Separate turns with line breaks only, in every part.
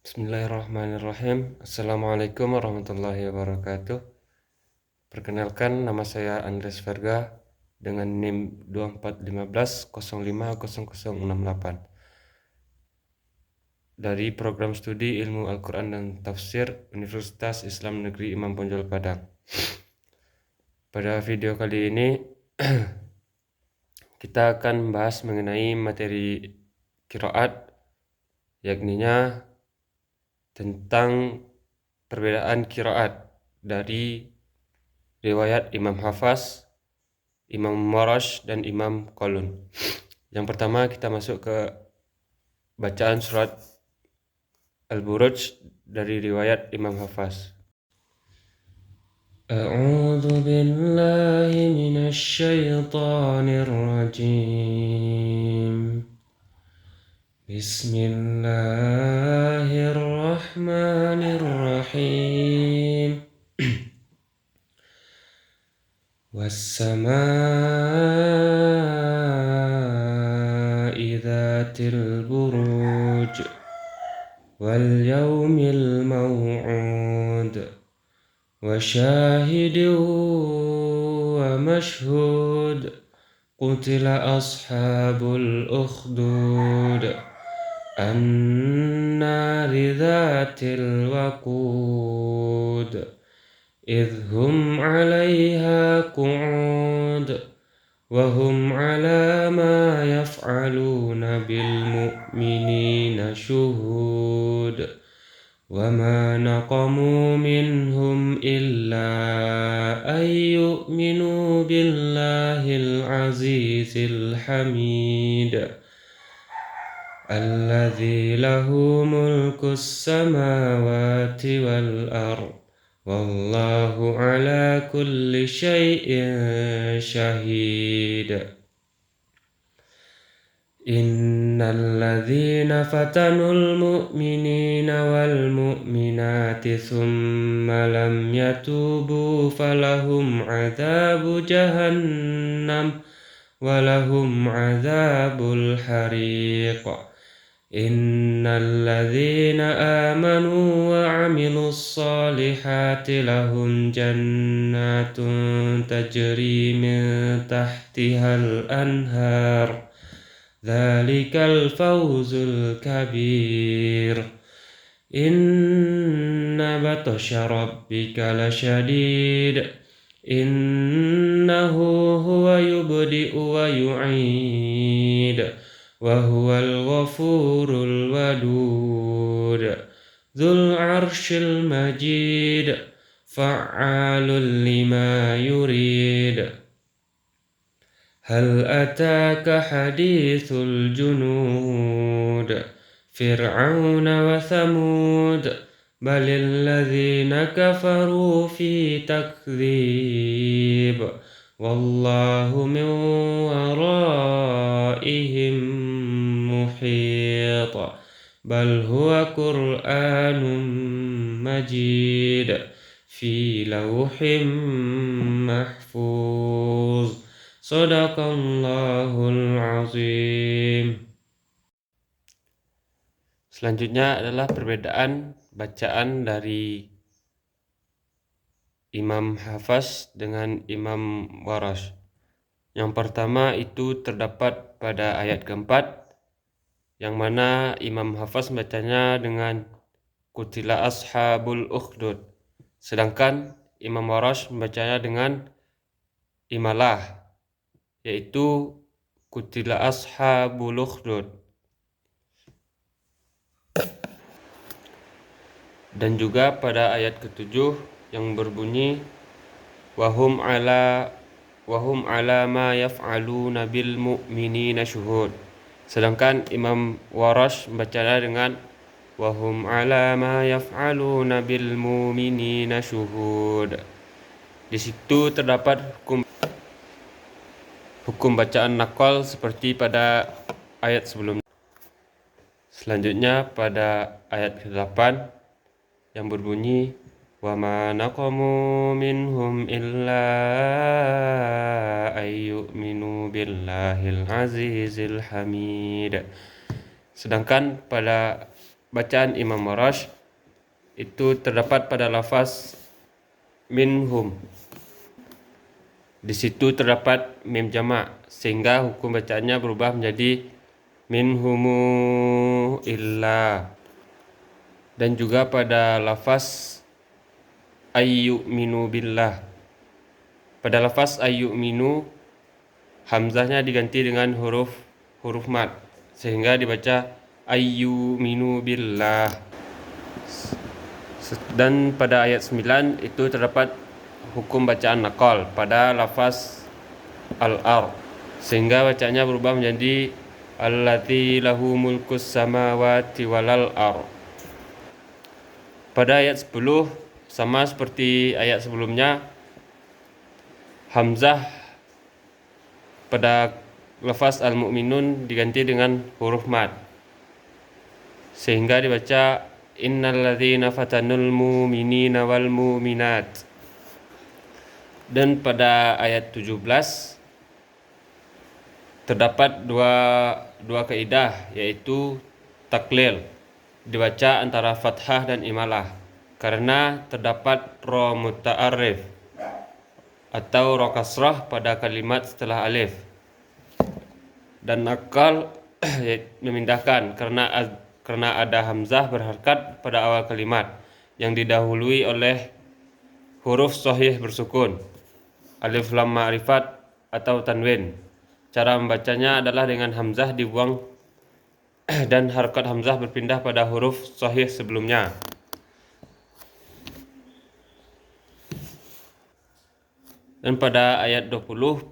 Bismillahirrahmanirrahim. Assalamualaikum warahmatullahi wabarakatuh. Perkenalkan, nama saya Andres Verga dengan NIM 2415050068 dari Program Studi Ilmu Al-Quran dan Tafsir Universitas Islam Negeri Imam Bonjol Padang. Pada video kali ini kita akan membahas mengenai materi qiraat, yakninya tentang perbedaan qiraat dari riwayat Imam Hafs, Imam Warash, dan Imam Qalun. Yang pertama kita masuk ke bacaan surat Al-Buruj dari riwayat Imam Hafs. A'udzu billahi minasy syaithanir rajim. Bismillahirrahmanirrahim. Was-samaa'i dzatil buruj wal yaumil maw'ud wa syahidin wa mashhud qutila ashabul ukhdud an-nari dzatil waqud إذ هم عليها قعود وهم على ما يفعلون بالمؤمنين شهود وما نقموا منهم إلا أن يؤمنوا بالله العزيز الحميد الذي له ملك السماوات والأرض والله على كل شيء شهيد إن الذين فتنوا المؤمنين والمؤمنات ثم لم يتوبوا فلهم عذاب جهنم ولهم عذاب الحريق إن الذين آمنوا وعملوا الصالحات لهم جنات تجري من تحتها الأنهار ذلك الفوز الكبير إن بطش ربك لشديد إنه هو يبدئ ويعيد وهو الغفور الودود ذو العرش المجيد فعال لما يريد هل أتاك حديث الجنود فرعون وثمود بل الذين كفروا في تكذيب والله من ورائهم محيط بل هو قرآن مجيد في لوح محفوظ صدق الله العظيم. Selanjutnya adalah perbedaan bacaan dari Imam Hafs dengan Imam Warash. Yang pertama itu terdapat pada ayat keempat, yang mana Imam Hafs bacanya dengan Qutila ashabul ukhdud, sedangkan Imam Warash membacanya dengan imalah, yaitu Qutila ashabul ukhdud. Dan juga pada ayat ketujuh yang berbunyi wahum ala ma yaf'aluna bil mu'minina syuhud, sedangkan Imam Warash membacanya dengan wahum ala ma yaf'aluna bil mu'minina syuhud. Di situ terdapat hukum bacaan naqal seperti pada ayat sebelumnya. Selanjutnya pada ayat ke-8 yang berbunyi wa ma naqamu minhum illa ayyuminu billahil azizil hamid, sedangkan pada bacaan Imam Warash itu terdapat pada lafaz minhum. Di situ terdapat mim jamak, sehingga hukum bacaannya berubah menjadi minhumu illa. Dan juga pada lafaz ayyuminu billah. Pada lafaz ayyuminu, hamzahnya diganti dengan huruf mad, sehingga dibaca ayyuminu billah. Dan pada ayat 9 itu terdapat hukum bacaan naqal pada lafaz al-ar, sehingga bacanya berubah menjadi allati lahu mulkus samawati walal ar. Pada ayat 10 sama seperti ayat sebelumnya, hamzah pada lafaz al-mu'minun diganti dengan huruf mad, sehingga dibaca innalladzina fatanul mu'minina wal mu'minat. Dan pada ayat 17 terdapat dua kaidah, yaitu taklil dibaca antara fathah dan imalah karena terdapat ro muta'arrif atau ro kasrah pada kalimat setelah alif, dan nakal memindahkan karena ada hamzah berharkat pada awal kalimat yang didahului oleh huruf shahih bersukun, alif lam ma'rifat atau tanwin. Cara membacanya adalah dengan hamzah dibuang dan harkat hamzah berpindah pada huruf shahih sebelumnya. Dan pada ayat 20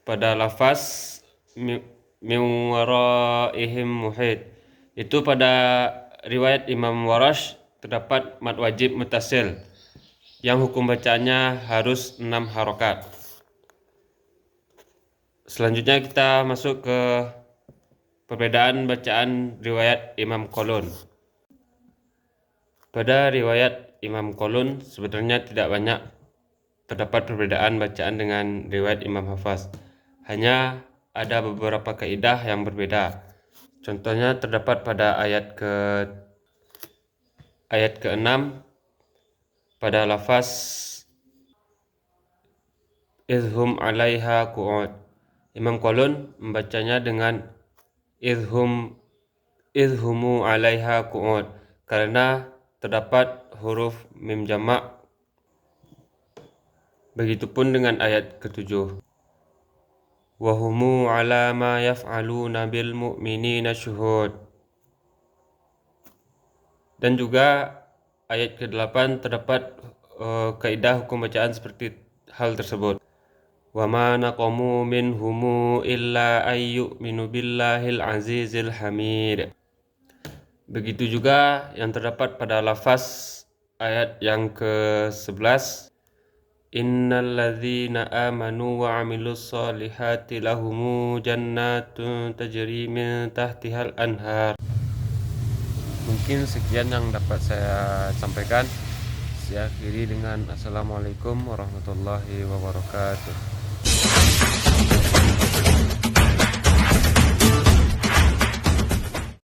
pada lafaz min waraihim muhit, itu pada riwayat Imam Warash terdapat mad wajib mutasil yang hukum bacaannya harus 6 harokat. Selanjutnya kita masuk ke perbedaan bacaan riwayat Imam Qalun. Pada riwayat Imam Qalun sebenarnya tidak banyak terdapat perbedaan bacaan dengan riwayat Imam Hafaz. Hanya ada beberapa kaidah yang berbeda. Contohnya terdapat pada ayat ke-6 pada lafaz idhum 'alaiha qu'ud. Imam Qalun membacanya dengan idhumu 'alaiha qu'ud karena terdapat huruf mim jamak. Begitupun dengan ayat ke-7. Wa humu 'ala ma yaf'aluna bil mu'minina syuhud. Dan juga ayat ke-8 terdapat kaidah hukum bacaan seperti hal tersebut. Wa ma naqamu minhumu illa ayyuminu billahil azizil hamid. Begitu juga yang terdapat pada lafaz ayat yang ke-11, innalladzina amanu wa 'amilus solihati lahumu jannatun tajri min tahtihal anhar. Mungkin sekian yang dapat saya sampaikan. Saya akhiri dengan assalamualaikum warahmatullahi wabarakatuh.